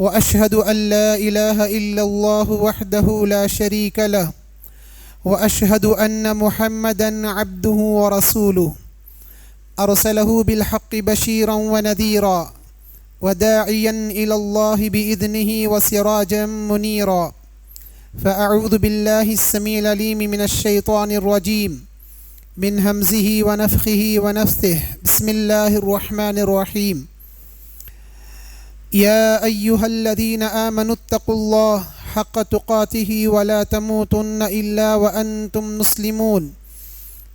وأشهد أن لا إله إلا الله وحده لا شريك له وأشهد أن محمدا عبده ورسوله أرسله بالحق بشيرا ونذيرا وداعيا إلى الله بإذنه وسراجا منيرا فأعوذ بالله السميع العليم من الشيطان الرجيم من همزه ونفخه ونفثه بسم الله الرحمن الرحيم يا أيها الذين آمنوا اتقوا الله حق تقاته ولا تموتن إلا وأنتم مسلمون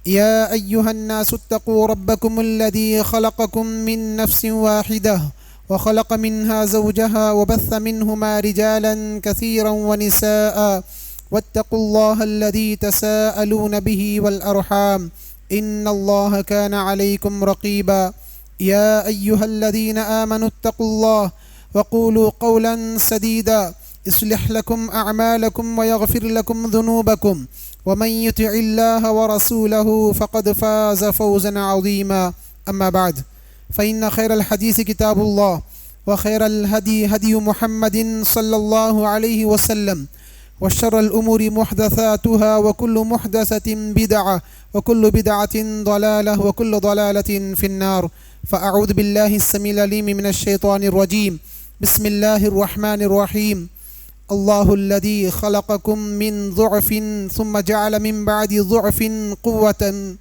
يا أيها الناس اتقوا ربكم الذي خلقكم من نفس واحدة وخلق منها زوجها وبث منهما رجالا كثيرا ونساء واتقوا الله الذي تساءلون به والأرحام إن الله كان عليكم رقيبا يا أيها الذين آمنوا اتقوا الله وقولوا قولا سديدا يصلح لكم أعمالكم ويغفر لكم ذنوبكم ومن يطع الله ورسوله فقد فاز فوزا عظيما أما بعد فإن خير الحديث كتاب الله وخير الهدي هدي محمد صلى الله عليه وسلم وشر الأمور محدثاتها وكل محدثة بدعة وكل بدعة ضلالة وكل ضلالة في النار فأعوذ بالله السميع العليم من الشيطان الرجيم بسم الله الرحمن الرحيم الله الذي خلقكم من ضعف ثم جعل من بعد ضعف قوة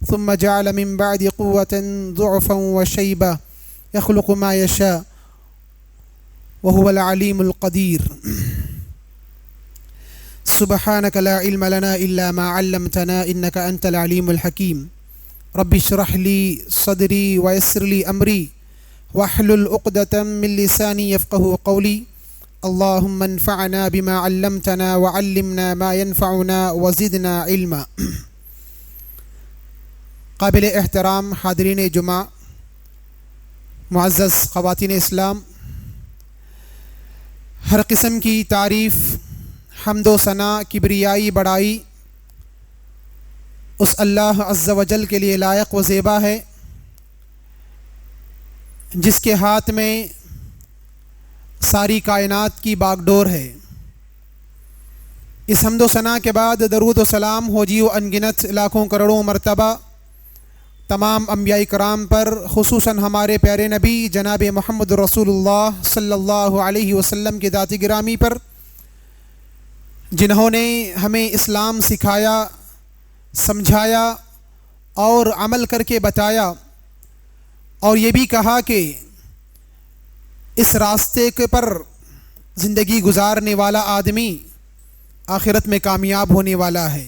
ثم جعل من بعد قوة ضعفا وشيبة يخلق ما يشاء وهو العليم القدير سبحانك لا علم لنا إلا ما علمتنا إنك أنت العليم الحكيم رب اشرح لي صدري ويسر لي أمري واحلل عقدة من لساني يفقه قولي اللهم انفعنا بما علمتنا وعلمنا ما ينفعنا وزدنا علما. قابل احترام حاضرین جمعہ، معزز خواتین اسلام، ہر قسم کی تعریف، حمد و ثنا، کبریائی، بڑائی اس اللہ عز و جل کے لیے لائق و زیبا ہے جس کے ہاتھ میں ساری کائنات کی باغ ڈور ہے۔ اس حمد و ثنا کے بعد درود و سلام ہو جی و انگنت لاکھوں کروڑوں مرتبہ تمام انبیاء کرام پر، خصوصاً ہمارے پیارے نبی جناب محمد رسول اللہ صلی اللہ علیہ وسلم کے ذات گرامی پر، جنہوں نے ہمیں اسلام سکھایا، سمجھایا اور عمل کر کے بتایا، اور یہ بھی کہا کہ اس راستے کے پر زندگی گزارنے والا آدمی آخرت میں کامیاب ہونے والا ہے۔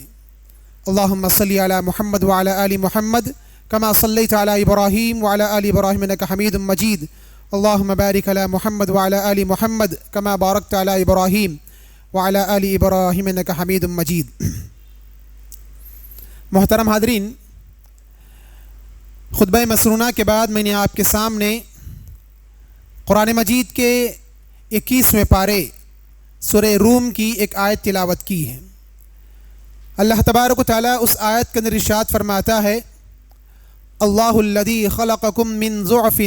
اللہم صلی علی محمد وعلی آل محمد کما صلیت علی ابراہیم وعلی آل ابراہیم انک حمید مجید اللہم بارک علی محمد وعلی آل محمد کما بارکت علی ابراہیم وعلی آل ابراہیم انک حمید مجید۔ محترم حاضرین، خطبہ مسنونہ کے بعد میں نے آپ کے سامنے قرآن مجید کے 21ویں پارے سورہ روم کی ایک آیت تلاوت کی ہے۔ اللہ تبارک و تعالیٰ اس آیت کے اندر ارشاد فرماتا ہے، اللہ الذی خلقکم من ضعف،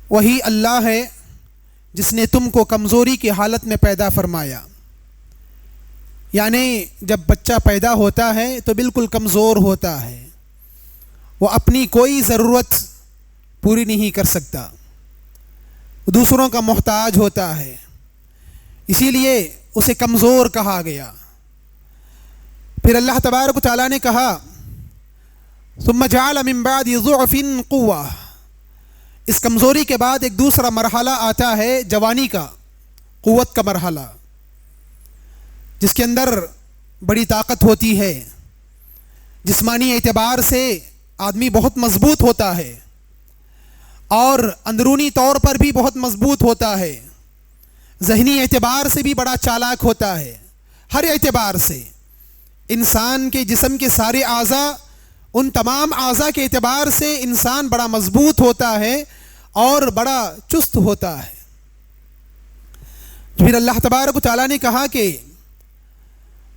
وہی اللہ ہے جس نے تم کو کمزوری کی حالت میں پیدا فرمایا۔ یعنی جب بچہ پیدا ہوتا ہے تو بالکل کمزور ہوتا ہے، وہ اپنی کوئی ضرورت پوری نہیں کر سکتا، دوسروں کا محتاج ہوتا ہے، اسی لیے اسے کمزور کہا گیا۔ پھر اللہ تبارک و تعالیٰ نے کہا ثم جعل من بعد ضعف قوة، اس کمزوری کے بعد ایک دوسرا مرحلہ آتا ہے جوانی کا، قوت کا مرحلہ، جس کے اندر بڑی طاقت ہوتی ہے، جسمانی اعتبار سے آدمی بہت مضبوط ہوتا ہے اور اندرونی طور پر بھی بہت مضبوط ہوتا ہے، ذہنی اعتبار سے بھی بڑا چالاک ہوتا ہے، ہر اعتبار سے انسان کے جسم کے سارے اعضاء، ان تمام اعضاء کے اعتبار سے انسان بڑا مضبوط ہوتا ہے اور بڑا چست ہوتا ہے۔ پھر اللہ تبارک و تعالیٰ نے کہا کہ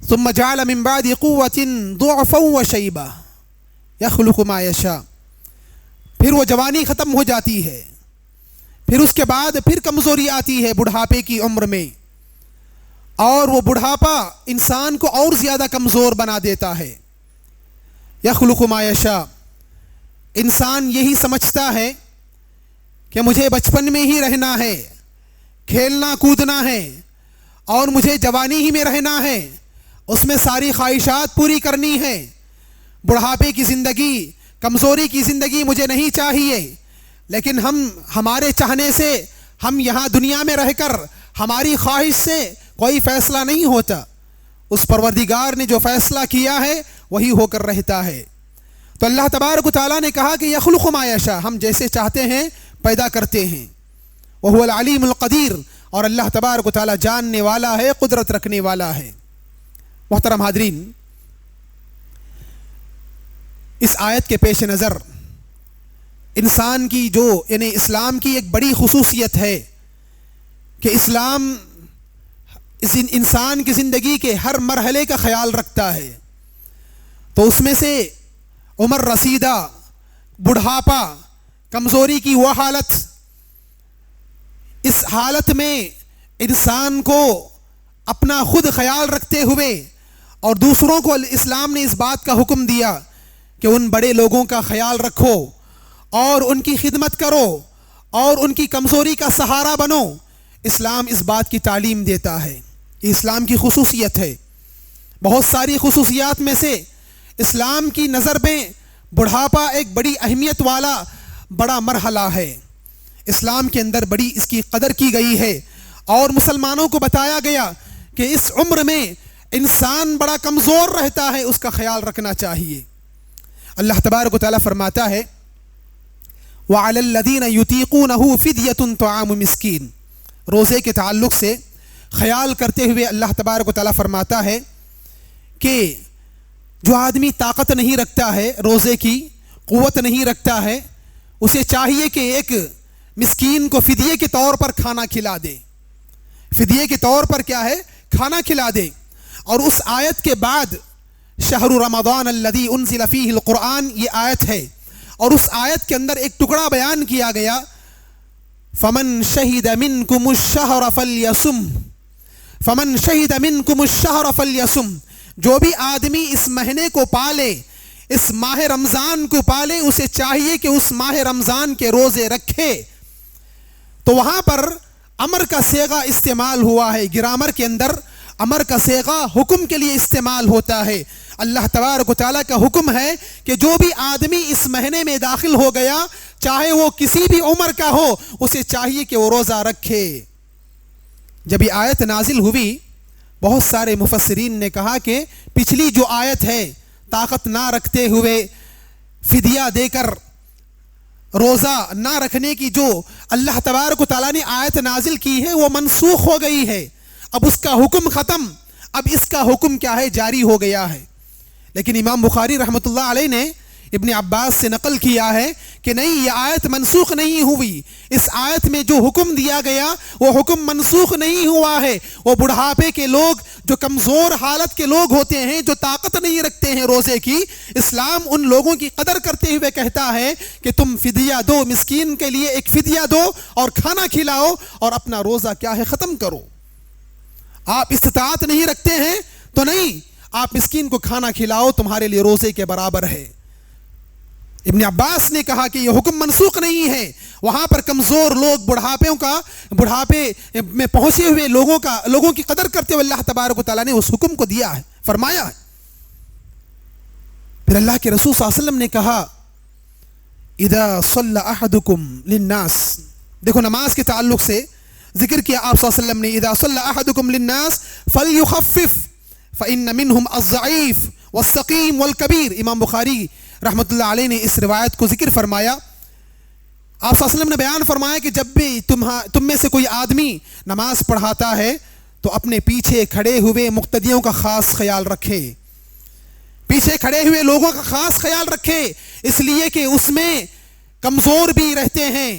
ثم جعل من بعد قوة ضعفا وشیبا یخلق ما یشاء، پھر وہ جوانی ختم ہو جاتی ہے، پھر اس کے بعد پھر کمزوری آتی ہے بڑھاپے کی عمر میں، اور وہ بڑھاپا انسان کو اور زیادہ کمزور بنا دیتا ہے۔ یخلق ما یشاء، انسان یہی سمجھتا ہے کہ مجھے بچپن میں ہی رہنا ہے، کھیلنا کودنا ہے، اور مجھے جوانی ہی میں رہنا ہے، اس میں ساری خواہشات پوری کرنی ہے، بڑھاپے کی زندگی، کمزوری کی زندگی مجھے نہیں چاہیے۔ لیکن ہمارے چاہنے سے، ہم یہاں دنیا میں رہ کر ہماری خواہش سے کوئی فیصلہ نہیں ہوتا، اس پروردگار نے جو فیصلہ کیا ہے وہی ہو کر رہتا ہے۔ تو اللہ تبارک و تعالیٰ نے کہا کہ یخلق ما یشاء، ہم جیسے چاہتے ہیں پیدا کرتے ہیں، وہو العلیم القدیر، اور اللہ تبارک و تعالیٰ جاننے والا ہے، قدرت رکھنے والا ہے۔ محترم حاضرین، اس آیت کے پیش نظر انسان کی یعنی اسلام کی ایک بڑی خصوصیت ہے کہ اسلام انسان کی زندگی کے ہر مرحلے کا خیال رکھتا ہے۔ تو اس میں سے عمر رسیدہ، بڑھاپا، کمزوری کی وہ حالت، اس حالت میں انسان کو اپنا خود خیال رکھتے ہوئے اور دوسروں کو اسلام نے اس بات کا حکم دیا کہ ان بڑے لوگوں کا خیال رکھو اور ان کی خدمت کرو اور ان کی کمزوری کا سہارا بنو۔ اسلام اس بات کی تعلیم دیتا ہے، یہ اسلام کی خصوصیت ہے۔ بہت ساری خصوصیات میں سے اسلام کی نظر میں بڑھاپا ایک بڑی اہمیت والا بڑا مرحلہ ہے۔ اسلام کے اندر بڑی اس کی قدر کی گئی ہے، اور مسلمانوں کو بتایا گیا کہ اس عمر میں انسان بڑا کمزور رہتا ہے، اس کا خیال رکھنا چاہیے۔ اللہ تبارک و تعالیٰ فرماتا ہے وَعَلَى الَّذِينَ يُطِيقُونَهُ فِدْيَةٌ طَعَامُ مِسْكِينٍ، روزے کے تعلق سے خیال کرتے ہوئے اللہ تبارک و تعالیٰ فرماتا ہے کہ جو آدمی طاقت نہیں رکھتا ہے، روزے کی قوت نہیں رکھتا ہے، اسے چاہیے کہ ایک مسکین کو فدیے کے طور پر کھانا کھلا دے، فدیے کے طور پر کیا ہے، کھانا کھلا دے۔ اور اس آیت کے بعد شہر رمضان الذی انزل فیہ القرآن، یہ آیت ہے، اور اس آیت کے اندر ایک ٹکڑا بیان کیا گیا فمن شہد منکم الشہر فلیصم، فمن شہد منکم الشہر فلیصم، جو بھی آدمی اس مہینے کو پالے، اس ماہ رمضان کو پالے، اسے چاہیے کہ اس ماہ رمضان کے روزے رکھے۔ تو وہاں پر امر کا صیغہ استعمال ہوا ہے، گرامر کے اندر امر کا صیغہ حکم کے لیے استعمال ہوتا ہے۔ اللہ تبارک و تعالیٰ کا حکم ہے کہ جو بھی آدمی اس مہینے میں داخل ہو گیا، چاہے وہ کسی بھی عمر کا ہو، اسے چاہیے کہ وہ روزہ رکھے۔ جب یہ آیت نازل ہوئی، بہت سارے مفسرین نے کہا کہ پچھلی جو آیت ہے طاقت نہ رکھتے ہوئے فدیہ دے کر روزہ نہ رکھنے کی، جو اللہ تبارک و تعالیٰ نے آیت نازل کی ہے، وہ منسوخ ہو گئی ہے، اب اس کا حکم ختم، اب اس کا حکم کیا ہے، جاری ہو گیا ہے۔ لیکن امام بخاری رحمۃ اللہ علیہ نے ابن عباس سے نقل کیا ہے کہ نہیں، یہ آیت منسوخ نہیں ہوئی، اس آیت میں جو حکم دیا گیا وہ حکم منسوخ نہیں ہوا ہے۔ وہ بڑھاپے کے لوگ، جو کمزور حالت کے لوگ ہوتے ہیں، جو طاقت نہیں رکھتے ہیں روزے کی، اسلام ان لوگوں کی قدر کرتے ہوئے کہتا ہے کہ تم فدیہ دو، مسکین کے لیے ایک فدیہ دو اور کھانا کھلاؤ اور اپنا روزہ کیا ہے ختم کرو۔ آپ استطاعت نہیں رکھتے ہیں تو نہیں، آپ مسکین کو کھانا کھلاؤ، تمہارے لیے روزے کے برابر ہے۔ ابن عباس نے کہا کہ یہ حکم منسوخ نہیں ہے، وہاں پر کمزور لوگ، بڑھاپے میں پہنچے ہوئے لوگوں کی قدر کرتے ہوئے اللہ تبارک و تعالیٰ نے اس حکم کو دیا ہے، فرمایا ہے۔ پھر اللہ کے رسول صلی اللہ علیہ وسلم نے کہا اذا صلی احدکم للناس، دیکھو نماز کے تعلق سے ذکر کیا آپ صلی اللہ علیہ وسلم نے، اذا صلی احدکم للناس فلیخفف فإن منهم الضعیف والسقیم والکبیر۔ امام بخاری رحمۃ اللہ علیہ نے اس روایت کو ذکر فرمایا۔ آپ صلی اللہ علیہ وسلم نے بیان فرمایا کہ جب بھی تم میں سے کوئی آدمی نماز پڑھاتا ہے تو اپنے پیچھے کھڑے ہوئے مقتدیوں کا خاص خیال رکھے، پیچھے کھڑے ہوئے لوگوں کا خاص خیال رکھے، اس لیے کہ اس میں کمزور بھی رہتے ہیں،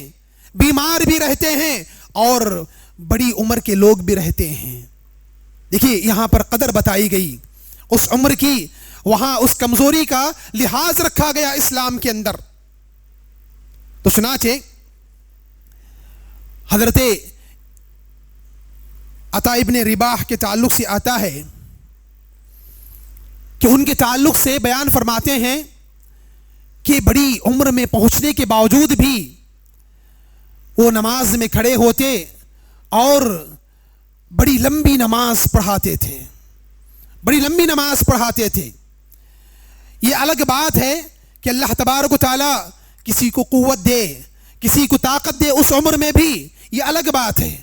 بیمار بھی رہتے ہیں اور بڑی عمر کے لوگ بھی رہتے ہیں۔ دیکھیے یہاں پر قدر بتائی گئی اس عمر کی، وہاں اس کمزوری کا لحاظ رکھا گیا اسلام کے اندر۔ تو چنانچہ حضرت عطا ابن رباح کے تعلق سے آتا ہے کہ ان کے تعلق سے بیان فرماتے ہیں کہ بڑی عمر میں پہنچنے کے باوجود بھی وہ نماز میں کھڑے ہوتے اور بڑی لمبی نماز پڑھاتے تھے، بڑی لمبی نماز پڑھاتے تھے۔ یہ الگ بات ہے کہ اللہ تبارک و تعالی کسی کو قوت دے، کسی کو طاقت دے اس عمر میں بھی، یہ الگ بات ہے،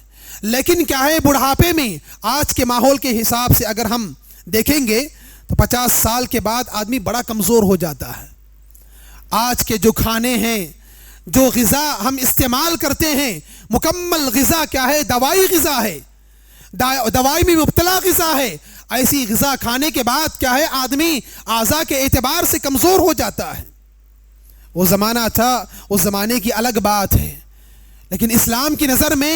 لیکن کیا ہے بڑھاپے میں آج کے ماحول کے حساب سے اگر ہم دیکھیں گے تو 50 سال کے بعد آدمی بڑا کمزور ہو جاتا ہے۔ آج کے جو کھانے ہیں، جو غذا ہم استعمال کرتے ہیں، مکمل غذا کیا ہے؟ دوائی غذا ہے، دوائی میں مبتلا غذا ہے۔ ایسی غذا کھانے کے بعد کیا ہے آدمی اعضاء کے اعتبار سے کمزور ہو جاتا ہے۔ وہ زمانہ تھا، اس زمانے کی الگ بات ہے، لیکن اسلام کی نظر میں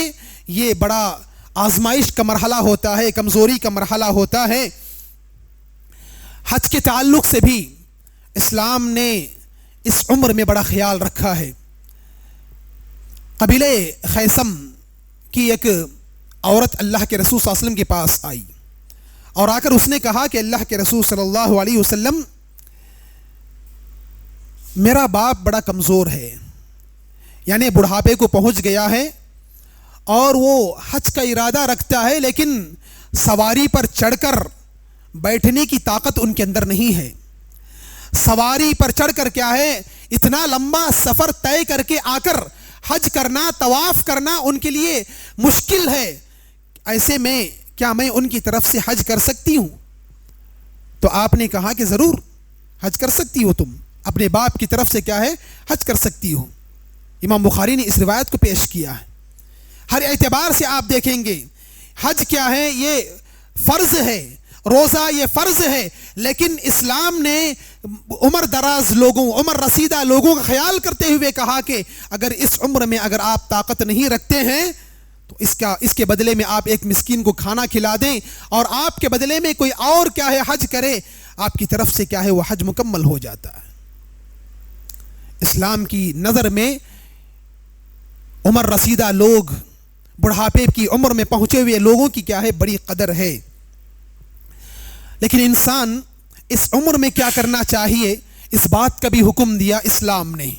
یہ بڑا آزمائش کا مرحلہ ہوتا ہے، کمزوری کا مرحلہ ہوتا ہے۔ حج کے تعلق سے بھی اسلام نے اس عمر میں بڑا خیال رکھا ہے۔ قبیلہ خیثم کی ایک عورت اللہ کے رسول صلی اللہ علیہ وسلم کے پاس آئی اور آ کر اس نے کہا کہ اللہ کے رسول صلی اللہ علیہ وسلم، میرا باپ بڑا کمزور ہے، یعنی بڑھاپے کو پہنچ گیا ہے اور وہ حج کا ارادہ رکھتا ہے لیکن سواری پر چڑھ کر بیٹھنے کی طاقت ان کے اندر نہیں ہے۔ سواری پر چڑھ کر کیا ہے اتنا لمبا سفر طے کر کے آ کر حج کرنا، طواف کرنا ان کے لیے مشکل ہے۔ ایسے میں کیا میں ان کی طرف سے حج کر سکتی ہوں؟ تو آپ نے کہا کہ ضرور حج کر سکتی ہو، تم اپنے باپ کی طرف سے کیا ہے حج کر سکتی ہو۔ امام بخاری نے اس روایت کو پیش کیا ہے۔ ہر اعتبار سے آپ دیکھیں گے حج کیا ہے، یہ فرض ہے، روزہ یہ فرض ہے، لیکن اسلام نے عمر دراز لوگوں، عمر رسیدہ لوگوں کا خیال کرتے ہوئے کہا کہ اگر اس عمر میں اگر آپ طاقت نہیں رکھتے ہیں تو اس کے بدلے میں آپ ایک مسکین کو کھانا کھلا دیں اور آپ کے بدلے میں کوئی اور کیا ہے حج کرے، آپ کی طرف سے کیا ہے وہ حج مکمل ہو جاتا ہے۔ اسلام کی نظر میں عمر رسیدہ لوگ، بڑھاپے کی عمر میں پہنچے ہوئے لوگوں کی کیا ہے بڑی قدر ہے۔ لیکن انسان اس عمر میں کیا کرنا چاہیے، اس بات کا بھی حکم دیا اسلام نے۔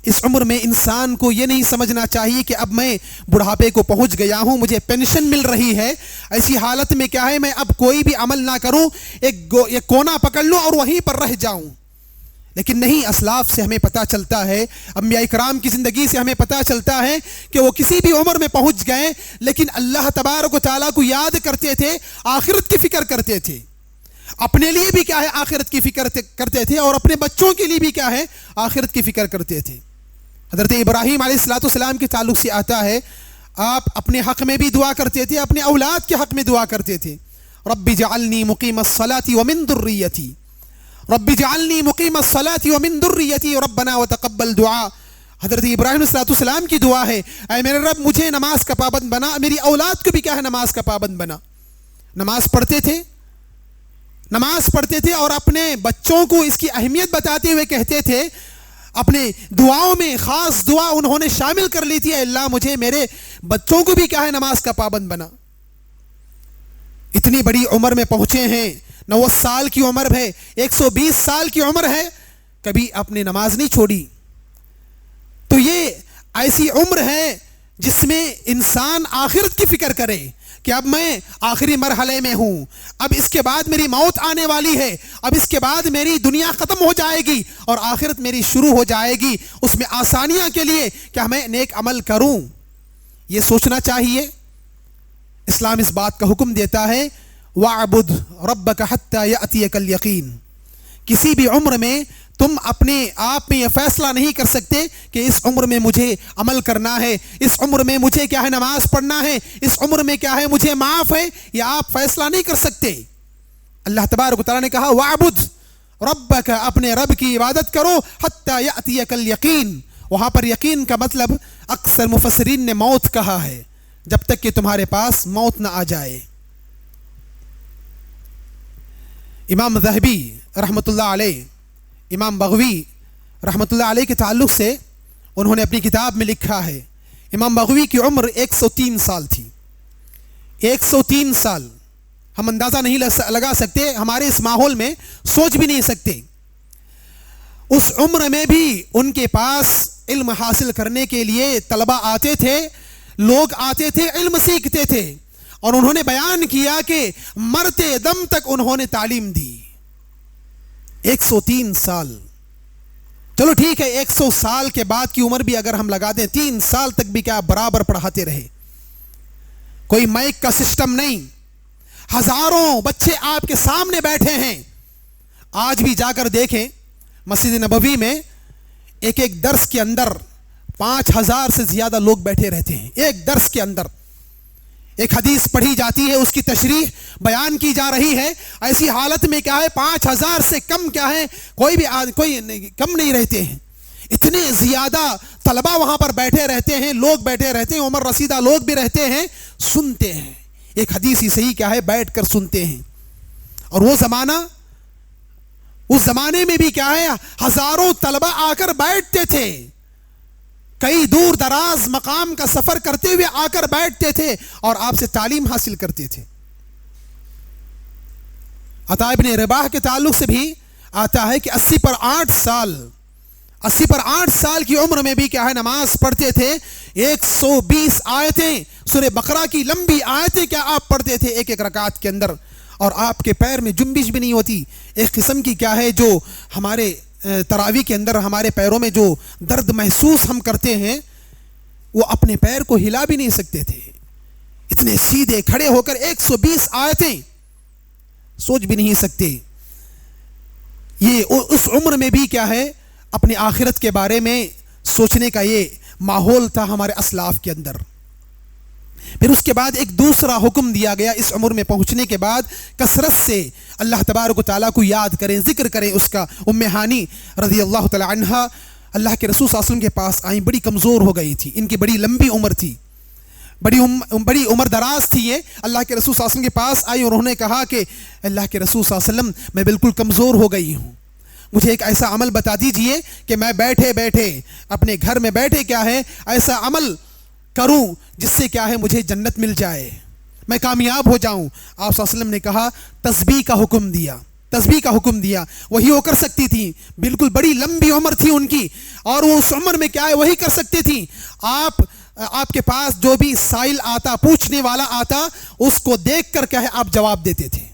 اس عمر میں انسان کو یہ نہیں سمجھنا چاہیے کہ اب میں بڑھاپے کو پہنچ گیا ہوں، مجھے پینشن مل رہی ہے، ایسی حالت میں کیا ہے میں اب کوئی بھی عمل نہ کروں، ایک کونا پکڑ لوں اور وہیں پر رہ جاؤں۔ لیکن نہیں، اسلاف سے ہمیں پتہ چلتا ہے، انبیاء کرام کی زندگی سے ہمیں پتہ چلتا ہے کہ وہ کسی بھی عمر میں پہنچ گئے لیکن اللہ تبارک و تعالیٰ کو یاد کرتے تھے، آخرت کی فکر کرتے تھے، اپنے لیے بھی کیا ہے آخرت کی فکر کرتے تھے اور اپنے بچوں کے لیے بھی کیا ہے آخرت کی فکر کرتے تھے۔ حضرت ابراہیم علیہ السلام کے تعلق سے آتا ہے، آپ اپنے حق میں بھی دعا کرتے تھے، اپنے اولاد کے حق میں دعا کرتے تھے، رب اجعلنی مقیم الصلاۃ ومن ذریتی، رب اجعلنی مقیم الصلاۃ ومن ذریتی ربنا وتقبل دعا۔ حضرت ابراہیم علیہ السلام کی دعا ہے، اے میرے رب مجھے نماز کا پابند بنا، میری اولاد کو بھی کیا ہے نماز کا پابند بنا۔ نماز پڑھتے تھے، نماز پڑھتے تھے اور اپنے بچوں کو اس کی اہمیت بتاتے ہوئے کہتے تھے، اپنے دعاؤں میں خاص دعا انہوں نے شامل کر لی تھی، اے اللہ مجھے میرے بچوں کو بھی کیا ہے نماز کا پابند بنا۔ اتنی بڑی عمر میں پہنچے ہیں، 90 سال کی عمر ہے، 120 سال کی عمر ہے، کبھی اپنی نماز نہیں چھوڑی۔ تو یہ ایسی عمر ہے جس میں انسان آخرت کی فکر کرے کہ اب میں آخری مرحلے میں ہوں، اب اس کے بعد میری موت آنے والی ہے، اب اس کے بعد میری دنیا ختم ہو جائے گی اور آخرت میری شروع ہو جائے گی، اس میں آسانیاں کے لیے کیا میں نیک عمل کروں، یہ سوچنا چاہیے۔ اسلام اس بات کا حکم دیتا ہے وَاعْبُدْ رَبَّكَ حَتَّى يَأْتِيَكَ الْيَقِينُ۔ کسی بھی عمر میں تم اپنے آپ میں یہ فیصلہ نہیں کر سکتے کہ اس عمر میں مجھے عمل کرنا ہے، اس عمر میں مجھے کیا ہے نماز پڑھنا ہے، اس عمر میں کیا ہے مجھے معاف ہے، یہ آپ فیصلہ نہیں کر سکتے۔ اللہ تبارک و تعالیٰ نے کہا وَاعْبُدْ رَبَّكَ، اپنے رب کی عبادت کرو، حَتَّى يَأْتِيَكَ الْيَقِينُ۔ وہاں پر یقین کا مطلب اکثر مفسرین نے موت کہا ہے، جب تک کہ تمہارے پاس موت نہ آ جائے۔ امام ذہبی رحمۃ اللہ علیہ، امام بغوی رحمۃ اللہ علیہ کے تعلق سے انہوں نے اپنی کتاب میں لکھا ہے، امام بغوی کی عمر 103 سال تھی. 103 سال ہم اندازہ نہیں لگا سکتے, ہمارے اس ماحول میں سوچ بھی نہیں سکتے. اس عمر میں بھی ان کے پاس علم حاصل کرنے کے لیے طلبہ آتے تھے, لوگ آتے تھے, علم سیکھتے تھے, اور انہوں نے بیان کیا کہ مرتے دم تک انہوں نے تعلیم دی. 103 سال, چلو ٹھیک ہے 100 سال کے بعد کی عمر بھی اگر ہم لگا دیں, 3 سال تک بھی کیا برابر پڑھاتے رہے. کوئی مائک کا سسٹم نہیں, ہزاروں بچے آپ کے سامنے بیٹھے ہیں. آج بھی جا کر دیکھیں مسجد نبوی میں ایک ایک درس کے اندر 5000 سے زیادہ لوگ بیٹھے رہتے ہیں. ایک درس کے اندر ایک حدیث پڑھی جاتی ہے, اس کی تشریح بیان کی جا رہی ہے. ایسی حالت میں کیا ہے 5000 سے کم کیا ہے, کوئی کم نہیں رہتے ہیں. اتنے زیادہ طلبہ وہاں پر بیٹھے رہتے ہیں, لوگ بیٹھے رہتے ہیں, عمر رسیدہ لوگ بھی رہتے ہیں, سنتے ہیں. ایک حدیث ہی صحیح کیا ہے بیٹھ کر سنتے ہیں. اور وہ زمانہ, اس زمانے میں بھی کیا ہے ہزاروں طلبہ آ کر بیٹھتے تھے, کئی دور دراز مقام کا سفر کرتے ہوئے آ کر بیٹھتے تھے اور آپ سے تعلیم حاصل کرتے تھے. عطا ابن رباح کے تعلق سے بھی آتا ہے کہ 80 پر 8 سال کی عمر میں بھی کیا ہے نماز پڑھتے تھے. 120 آیتیں سورہ بقرہ کی لمبی آیتیں کیا آپ پڑھتے تھے ایک ایک رکعت کے اندر, اور آپ کے پیر میں جنبش بھی نہیں ہوتی. ایک قسم کی کیا ہے جو ہمارے تراویح کے اندر ہمارے پیروں میں جو درد محسوس ہم کرتے ہیں, وہ اپنے پیر کو ہلا بھی نہیں سکتے تھے. اتنے سیدھے کھڑے ہو کر 120 آیتیں سوچ بھی نہیں سکتے. یہ اس عمر میں بھی کیا ہے اپنی آخرت کے بارے میں سوچنے کا یہ ماحول تھا ہمارے اسلاف کے اندر. پھر اس کے بعد ایک دوسرا حکم دیا گیا, اس عمر میں پہنچنے کے بعد کثرت سے اللہ تبارک و تعالیٰ کو یاد کریں, ذکر کریں اس کا. ام ہانی رضی اللہ تعالی عنہا اللہ کے رسول صلی اللہ علیہ وسلم کے پاس آئیں, بڑی کمزور ہو گئی تھی, ان کی بڑی لمبی عمر تھی, بڑی عمر دراز تھی. یہ اللہ کے رسول صلی اللہ علیہ وسلم کے پاس آئی اور انہوں نے کہا کہ اللہ کے رسول صلی اللہ علیہ وسلم میں بالکل کمزور ہو گئی ہوں, مجھے ایک ایسا عمل بتا دیجئے کہ میں بیٹھے بیٹھے اپنے گھر میں بیٹھے کیا ہے ایسا عمل کروں جس سے کیا ہے مجھے جنت مل جائے, میں کامیاب ہو جاؤں. آپ صلی اللہ علیہ وسلم نے کہا تسبیح کا حکم دیا. وہی وہ کر سکتی تھی, بالکل بڑی لمبی عمر تھی ان کی, اور وہ اس عمر میں کیا ہے وہی کر سکتی تھی. آپ کے پاس جو بھی سائل آتا, پوچھنے والا آتا, اس کو دیکھ کر کیا ہے آپ جواب دیتے تھے,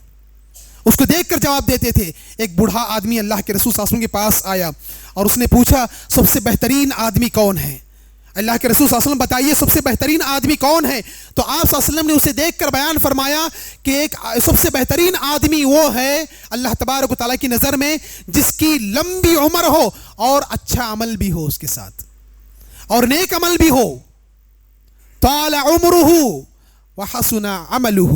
اس کو دیکھ کر جواب دیتے تھے. ایک بوڑھا آدمی اللہ کے رسول صلی اللہ علیہ وسلم کے پاس آیا اور اس نے پوچھا سب سے بہترین آدمی کون ہے, اللہ کے رسول صلی اللہ علیہ وسلم بتائیے سب سے بہترین آدمی کون ہے. تو آپ صلی اللہ علیہ وسلم نے اسے دیکھ کر بیان فرمایا کہ ایک سب سے بہترین آدمی وہ ہے اللہ تبارک و تعالیٰ کی نظر میں جس کی لمبی عمر ہو اور اچھا عمل بھی ہو اس کے ساتھ, اور نیک عمل بھی ہو. طال عمرہ وحسن عملہ,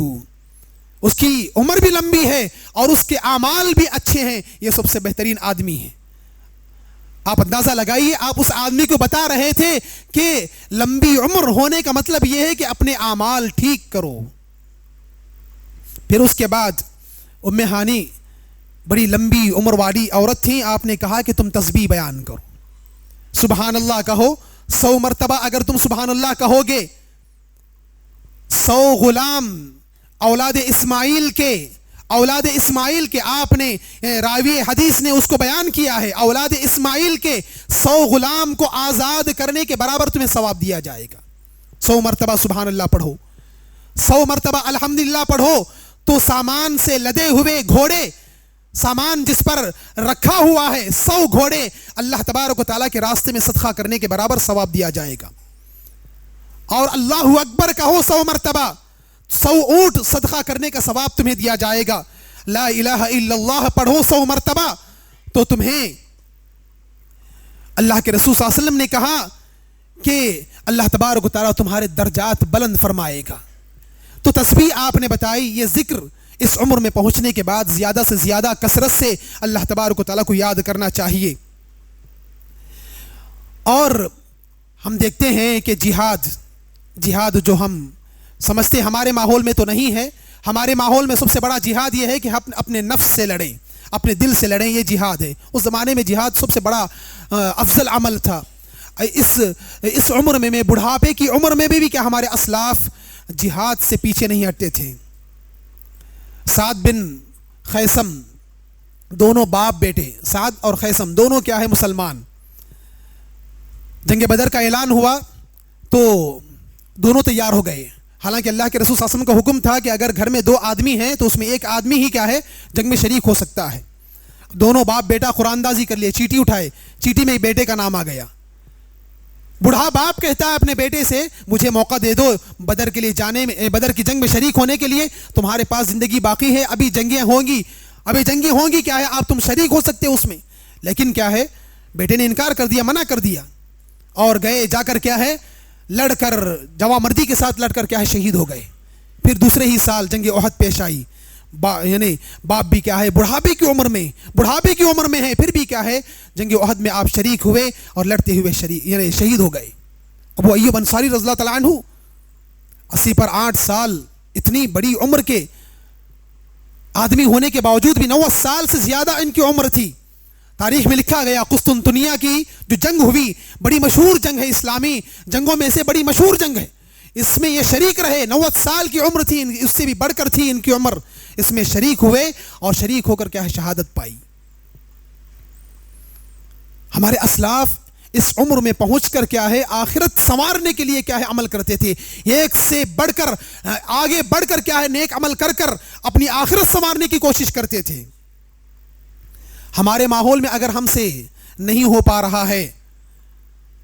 اس کی عمر بھی لمبی ہے اور اس کے اعمال بھی اچھے ہیں, یہ سب سے بہترین آدمی ہے. آپ اندازہ لگائیے, آپ اس آدمی کو بتا رہے تھے کہ لمبی عمر ہونے کا مطلب یہ ہے کہ اپنے اعمال ٹھیک کرو. پھر اس کے بعد ام ہانی بڑی لمبی عمر والی عورت تھیں, آپ نے کہا کہ تم تسبیح بیان کرو, سبحان اللہ کہو 100 مرتبہ. اگر تم سبحان اللہ کہو گے 100 غلام اولاد اسماعیل کے آپ نے راوی حدیث نے اس کو بیان کیا ہے, اولاد اسماعیل کے 100 غلام کو آزاد کرنے کے برابر تمہیں ثواب دیا جائے گا. 100 مرتبہ سبحان اللہ پڑھو, 100 مرتبہ الحمدللہ پڑھو, تو سامان سے لدے ہوئے گھوڑے, سامان جس پر رکھا ہوا ہے 100 گھوڑے اللہ تبارک و تعالیٰ کے راستے میں صدقہ کرنے کے برابر ثواب دیا جائے گا. اور اللہ اکبر کہو 100 مرتبہ, 100 اونٹ صدقہ کرنے کا ثواب تمہیں دیا جائے گا. لا الہ الا اللہ پڑھو 100 مرتبہ, تو تمہیں اللہ کے رسول صلی اللہ علیہ وسلم نے کہا کہ اللہ تبارک و تعالیٰ تمہارے درجات بلند فرمائے گا. تو تسبیح آپ نے بتائی, یہ ذکر اس عمر میں پہنچنے کے بعد زیادہ سے زیادہ کثرت سے اللہ تبارک و تعالیٰ کو یاد کرنا چاہیے. اور ہم دیکھتے ہیں کہ جہاد جو ہم سمجھتے ہمارے ماحول میں تو نہیں ہے, ہمارے ماحول میں سب سے بڑا جہاد یہ ہے کہ ہم اپنے نفس سے لڑیں, اپنے دل سے لڑیں, یہ جہاد ہے. اس زمانے میں جہاد سب سے بڑا افضل عمل تھا. اس عمر میں بڑھاپے کی عمر میں بھی کیا ہمارے اسلاف جہاد سے پیچھے نہیں ہٹتے تھے۔ سعد بن خیثم، دونوں باپ بیٹے، سعد اور خیثم دونوں کیا ہے مسلمان۔ جنگ بدر کا اعلان ہوا تو دونوں تیار ہو گئے، حالانکہ اللہ کے رسول صلی اللہ علیہ وسلم کا حکم تھا کہ اگر گھر میں 2 آدمی ہیں تو اس میں ایک آدمی ہی کیا ہے جنگ میں شریک ہو سکتا ہے۔ دونوں باپ بیٹا قرآن اندازی کر لیے، چیٹی اٹھائے، چیٹی میں بیٹے کا نام آ گیا۔ بوڑھا باپ کہتا ہے اپنے بیٹے سے مجھے موقع دے دو بدر کے لیے جانے میں، بدر کی جنگ میں شریک ہونے کے لیے، تمہارے پاس زندگی باقی ہے، ابھی جنگیں ہوں گی کیا ہے آپ تم شریک ہو سکتے ہو اس میں۔ لیکن کیا ہے بیٹے نے انکار کر دیا، منع کر دیا، اور گئے جا کر کیا ہے لڑ کر جواں مردی کے ساتھ لڑ کر کیا ہے شہید ہو گئے۔ پھر دوسرے ہی سال جنگ احد پیش آئی، یعنی باپ بھی کیا ہے بڑھاپے کی عمر میں ہے، پھر بھی کیا ہے جنگ احد میں آپ شریک ہوئے اور لڑتے ہوئے یعنی شہید ہو گئے۔ ابو ایوب انصاری رضی اللہ تعالیٰ عنہ 80 پر 8 سال، اتنی بڑی عمر کے آدمی ہونے کے باوجود بھی 90 سال سے زیادہ ان کی عمر تھی۔ تاریخ میں لکھا گیا قسطنطنیہ کی جو جنگ ہوئی، بڑی مشہور جنگ ہے، اسلامی جنگوں میں سے بڑی مشہور جنگ ہے، اس میں یہ شریک رہے، 90 سال کی عمر تھی، اس سے بھی بڑھ کر تھی ان کی عمر، اس میں شریک ہوئے اور شریک ہو کر کیا ہے شہادت پائی۔ ہمارے اسلاف اس عمر میں پہنچ کر کیا ہے آخرت سنوارنے کے لیے کیا ہے عمل کرتے تھے، ایک سے بڑھ کر آگے بڑھ کر کیا ہے نیک عمل کر کر اپنی آخرت سنوارنے کی کوشش کرتے تھے۔ ہمارے ماحول میں اگر ہم سے نہیں ہو پا رہا ہے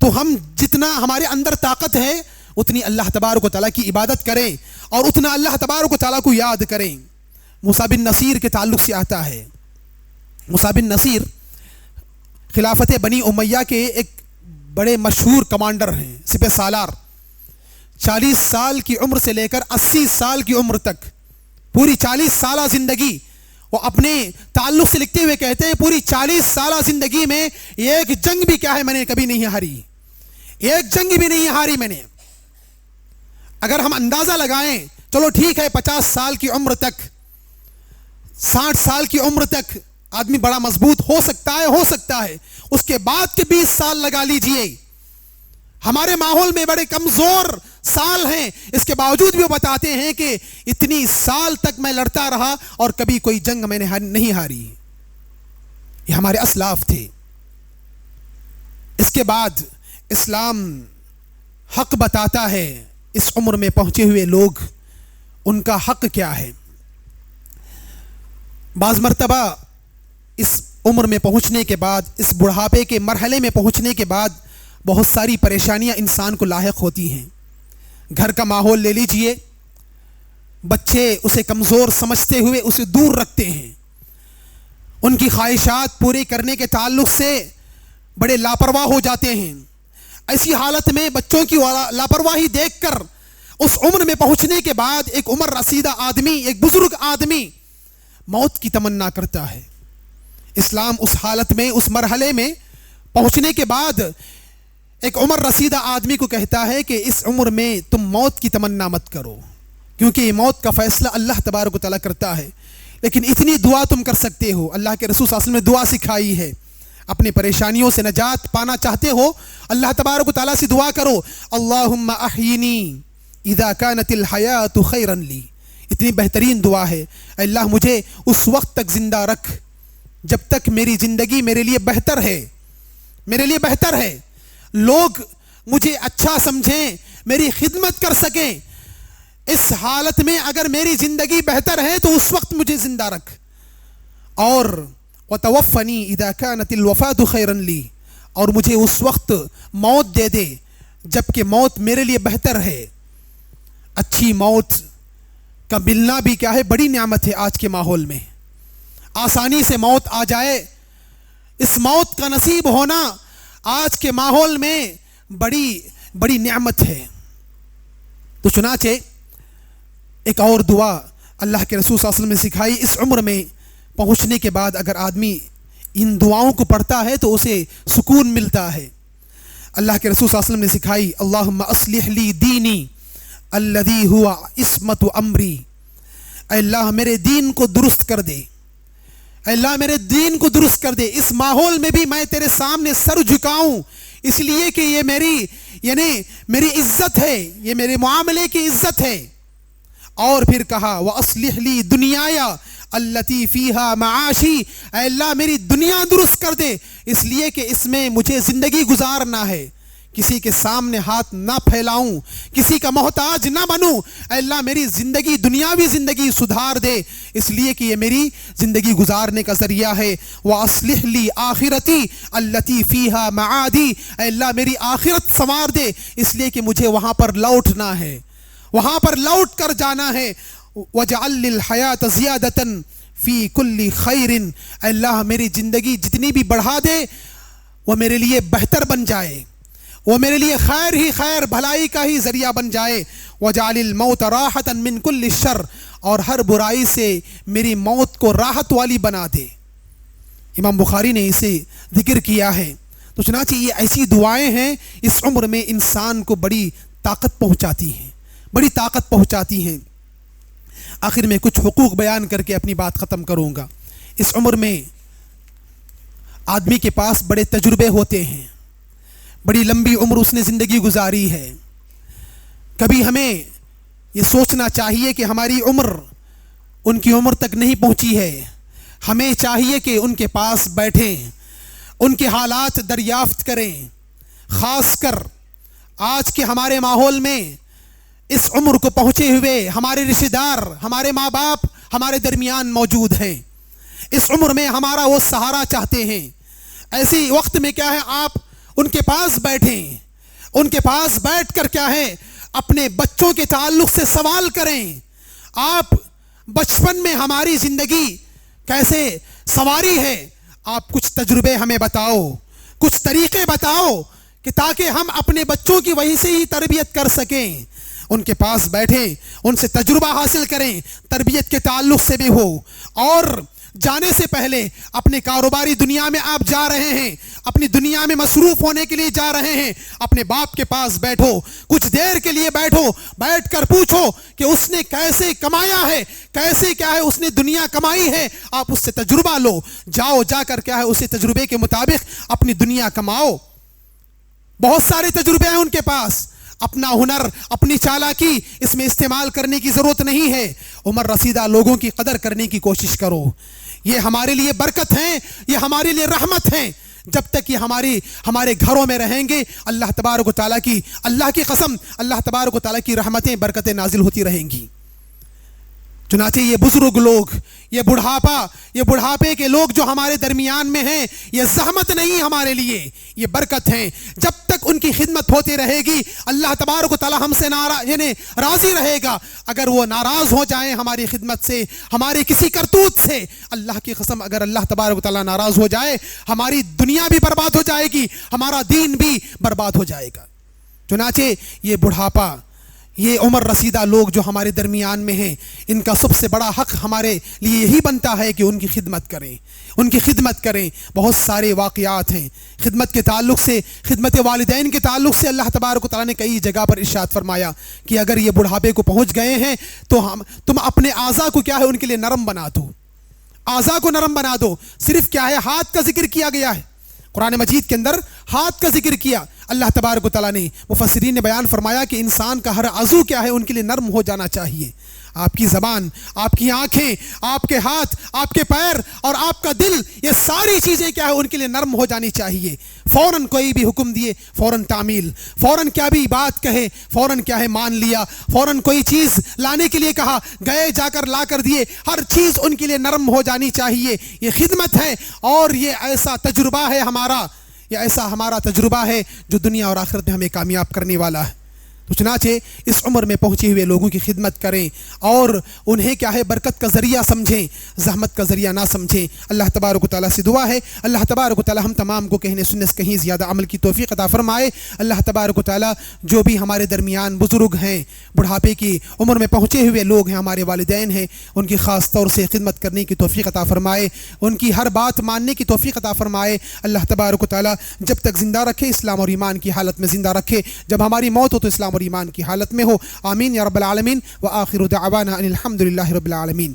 تو ہم جتنا ہمارے اندر طاقت ہے اتنی اللہ تبارک و تعالیٰ کی عبادت کریں اور اتنا اللہ تبارک و تعالیٰ کو یاد کریں۔ موسیٰ بن نصیر کے تعلق سے آتا ہے، موسیٰ بن نصیر خلافت بنی امیہ کے ایک بڑے مشہور کمانڈر ہیں، سپہ سالار۔ 40 سال کی عمر سے لے کر 80 سال کی عمر تک پوری 40 سالہ زندگی، وہ اپنے تعلق سے لکھتے ہوئے کہتے ہیں پوری 40 سالہ زندگی میں ایک جنگ بھی کیا ہے میں نے کبھی نہیں ہاری، ایک جنگ بھی نہیں ہاری میں نے۔ اگر ہم اندازہ لگائیں چلو ٹھیک ہے 50 سال کی عمر تک، 60 سال کی عمر تک آدمی بڑا مضبوط ہو سکتا ہے، اس کے بعد کے 20 سال لگا لیجئے، ہمارے ماحول میں بڑے کمزور سال ہیں، اس کے باوجود بھی وہ بتاتے ہیں کہ اتنی سال تک میں لڑتا رہا اور کبھی کوئی جنگ میں نے نہیں ہاری۔ یہ ہمارے اسلاف تھے۔ اس کے بعد اسلام حق بتاتا ہے اس عمر میں پہنچے ہوئے لوگ ان کا حق کیا ہے۔ بعض مرتبہ اس عمر میں پہنچنے کے بعد، اس بڑھاپے کے مرحلے میں پہنچنے کے بعد بہت ساری پریشانیاں انسان کو لاحق ہوتی ہیں۔ گھر کا ماحول لے لیجئے، بچے اسے کمزور سمجھتے ہوئے اسے دور رکھتے ہیں، ان کی خواہشات پوری کرنے کے تعلق سے بڑے لاپرواہ ہو جاتے ہیں۔ ایسی حالت میں بچوں کی لاپرواہی دیکھ کر اس عمر میں پہنچنے کے بعد ایک عمر رسیدہ آدمی، ایک بزرگ آدمی موت کی تمنا کرتا ہے۔ اسلام اس حالت میں، اس مرحلے میں پہنچنے کے بعد ایک عمر رسیدہ آدمی کو کہتا ہے کہ اس عمر میں تم موت کی تمنا مت کرو، کیونکہ یہ موت کا فیصلہ اللہ تبارک و تعالیٰ کرتا ہے، لیکن اتنی دعا تم کر سکتے ہو۔ اللہ کے رسول صلی اللہ علیہ وسلم نے دعا سکھائی ہے، اپنے پریشانیوں سے نجات پانا چاہتے ہو اللہ تبارک و تعالیٰ سے دعا کرو، اللہم احیینی اذا کانت الحیات خیرا لی۔ اتنی بہترین دعا ہے، اے اللہ مجھے اس وقت تک زندہ رکھ جب تک میری زندگی میرے لیے بہتر ہے، میرے لیے بہتر ہے، لوگ مجھے اچھا سمجھیں، میری خدمت کر سکیں۔ اس حالت میں اگر میری زندگی بہتر ہے تو اس وقت مجھے زندہ رکھ، اور وتوفنی اذا كانت الوفاة خیرا لی، اور مجھے اس وقت موت دے دے جب کہ موت میرے لیے بہتر ہے۔ اچھی موت کا ملنا بھی کیا ہے بڑی نعمت ہے آج کے ماحول میں، آسانی سے موت آ جائے، اس موت کا نصیب ہونا آج کے ماحول میں بڑی نعمت ہے۔ تو چنانچہ ایک اور دعا اللہ کے رسول صلی اللہ علیہ وسلم نے سکھائی، اس عمر میں پہنچنے کے بعد اگر آدمی ان دعاؤں کو پڑھتا ہے تو اسے سکون ملتا ہے۔ اللہ کے رسول صلی اللہ علیہ وسلم نے سکھائی، اللہم اصلح لی دینی الذی ہوا عصمت امری، اے اللہ میرے دین کو درست کر دے، اے اللہ میرے دین کو درست کر دے، اس ماحول میں بھی میں تیرے سامنے سر جھکاؤں، اس لیے کہ یہ میری عزت ہے، یہ میرے معاملے کی عزت ہے۔ اور پھر کہا وَأَصْلِحْ لِي دُنْيَايَ الَّتِي فِيهَا مَعَاشِي، اے اللہ میری دنیا درست کر دے، اس لیے کہ اس میں مجھے زندگی گزارنا ہے، کسی کے سامنے ہاتھ نہ پھیلاؤں، کسی کا محتاج نہ بنوں، اے اللہ میری زندگی دنیاوی زندگی سدھار دے، اس لیے کہ یہ میری زندگی گزارنے کا ذریعہ ہے۔ وَأَصْلِحْ لِي آخِرَتِي الَّتِي فِيهَا مَعَادِي، اے اللہ میری آخرت سنوار دے، اس لیے کہ مجھے وہاں پر لوٹنا ہے، وہاں پر لوٹ کر جانا ہے۔ وَجَعَلْ لِي الْحَيَاةَ زِيَادَةً فِي كُلِّ خَيْرٍ، اے اللہ میری زندگی جتنی بھی بڑھا دے وہ میرے لیے بہتر بن جائے، وہ میرے لیے خیر ہی خیر، بھلائی کا ہی ذریعہ بن جائے۔ وَجَعَلِ الْمَوْتَ رَاحَةً مِّن كُلِّ الشَّرِّ، اور ہر برائی سے میری موت کو راحت والی بنا دے۔ امام بخاری نے اسے ذکر کیا ہے۔ تو چنانچہ یہ ایسی دعائیں ہیں اس عمر میں انسان کو بڑی طاقت پہنچاتی ہیں، بڑی طاقت پہنچاتی ہیں۔ آخر میں کچھ حقوق بیان کر کے اپنی بات ختم کروں گا۔ اس عمر میں آدمی کے پاس بڑے تجربے ہوتے ہیں، بڑی لمبی عمر اس نے زندگی گزاری ہے۔ کبھی ہمیں یہ سوچنا چاہیے کہ ہماری عمر ان کی عمر تک نہیں پہنچی ہے، ہمیں چاہیے کہ ان کے پاس بیٹھیں، ان کے حالات دریافت کریں۔ خاص کر آج کے ہمارے ماحول میں اس عمر کو پہنچے ہوئے ہمارے رشتہ دار، ہمارے ماں باپ ہمارے درمیان موجود ہیں، اس عمر میں ہمارا وہ سہارا چاہتے ہیں۔ ایسی وقت میں کیا ہے، آپ ان کے پاس بیٹھیں، ان کے پاس بیٹھ کر کیا ہے اپنے بچوں کے تعلق سے سوال کریں۔ آپ بچپن میں ہماری زندگی کیسے سواری ہے، آپ کچھ تجربے ہمیں بتاؤ، کچھ طریقے بتاؤ کہ تاکہ ہم اپنے بچوں کی وہیں سے ہی تربیت کر سکیں۔ ان کے پاس بیٹھیں، ان سے تجربہ حاصل کریں، تربیت کے تعلق سے بھی ہو۔ اور جانے سے پہلے اپنے کاروباری دنیا میں آپ جا رہے ہیں، اپنی دنیا میں مصروف ہونے کے لیے جا رہے ہیں، اپنے باپ کے پاس بیٹھو، کچھ دیر کے لیے بیٹھو، بیٹھ کر پوچھو کہ اس نے کیسے کمایا ہے، کیسے کیا ہے اس نے دنیا کمائی ہے، آپ اس سے تجربہ لو، جاؤ جا کر کیا ہے اسی تجربے کے مطابق اپنی دنیا کماؤ۔ بہت سارے تجربے ہیں ان کے پاس، اپنا ہنر، اپنی چالاکی اس میں استعمال کرنے کی ضرورت نہیں ہے۔ عمر رسیدہ لوگوں کی قدر کرنے کی کوشش کرو، یہ ہمارے لیے برکت ہیں، یہ ہمارے لیے رحمت ہیں۔ جب تک یہ ہمارے گھروں میں رہیں گے، اللہ تبارک و تعالیٰ کی، اللہ کی قسم، اللہ تبارک و تعالیٰ کی رحمتیں، برکتیں نازل ہوتی رہیں گی۔ چنانچہ یہ بزرگ لوگ، یہ بڑھاپے کے لوگ جو ہمارے درمیان میں ہیں، یہ زحمت نہیں ہمارے لیے، یہ برکت ہیں۔ جب تک ان کی خدمت ہوتی رہے گی، اللہ تبارک و تعالیٰ ہم سے راضی رہے گا۔ اگر وہ ناراض ہو جائیں ہماری خدمت سے، ہمارے کسی کرتوت سے، اللہ کی قسم اگر اللہ تبارک و تعالیٰ ناراض ہو جائے، ہماری دنیا بھی برباد ہو جائے گی، ہمارا دین بھی برباد ہو جائے گا۔ چنانچہ یہ بڑھاپا، یہ عمر رسیدہ لوگ جو ہمارے درمیان میں ہیں، ان کا سب سے بڑا حق ہمارے لیے یہی بنتا ہے کہ ان کی خدمت کریں، ان کی خدمت کریں۔ بہت سارے واقعات ہیں خدمت کے تعلق سے، خدمت والدین کے تعلق سے۔ اللہ تبارک و تعالیٰ نے کئی جگہ پر ارشاد فرمایا کہ اگر یہ بڑھاپے کو پہنچ گئے ہیں تو تم اپنے اعضاء کو کیا ہے ان کے لیے نرم بنا دو، اعضاء کو نرم بنا دو۔ صرف کیا ہے ہاتھ کا ذکر کیا گیا ہے، قرآن مجید کے اندر ہاتھ کا ذکر کیا۔ اللہ تبارک و تعالیٰ نے، مفسرین نے بیان فرمایا کہ انسان کا ہر عضو کیا ہے ان کے لیے نرم ہو جانا چاہیے۔ آپ کی زبان، آپ کی آنکھیں، آپ کے ہاتھ، آپ کے پیر اور آپ کا دل، یہ ساری چیزیں کیا ہے ان کے لیے نرم ہو جانی چاہیے۔ فوراً کوئی بھی حکم دیے فوراً تعمیل، فوراً کیا بھی بات کہے فوراً کیا ہے مان لیا، فوراً کوئی چیز لانے کے لیے کہا گئے جا کر لا کر دیے، ہر چیز ان کے لیے نرم ہو جانی چاہیے۔ یہ خدمت ہے اور یہ ایسا تجربہ ہے ہمارا، یہ ایسا ہمارا تجربہ ہے جو دنیا اور آخرت میں ہمیں کامیاب کرنے والا ہے۔ تو چنانچہ اس عمر میں پہنچے ہوئے لوگوں کی خدمت کریں اور انہیں کیا ہے برکت کا ذریعہ سمجھیں، زحمت کا ذریعہ نہ سمجھیں۔ اللہ تبارک و تعالیٰ سے دعا ہے اللہ تبارک و تعالیٰ ہم تمام کو کہنے سننے سے کہیں زیادہ عمل کی توفیق عطا فرمائے۔ اللہ تبارک و تعالیٰ جو بھی ہمارے درمیان بزرگ ہیں، بڑھاپے کی عمر میں پہنچے ہوئے لوگ ہیں، ہمارے والدین ہیں، ان کی خاص طور سے خدمت کرنے کی توفیق عطا فرمائے، ان کی ہر بات ماننے کی توفیق عطا فرمائے۔ اللہ تبارک و تعالیٰ جب تک زندہ رکھے اسلام اور ایمان کی حالت میں زندہ رکھے، جب ہماری موت ہو تو اسلام اور ایمان کی حالت میں ہو۔ آمین یا رب العالمین۔ وآخر دعوانا ان الحمد للہ رب العالمین۔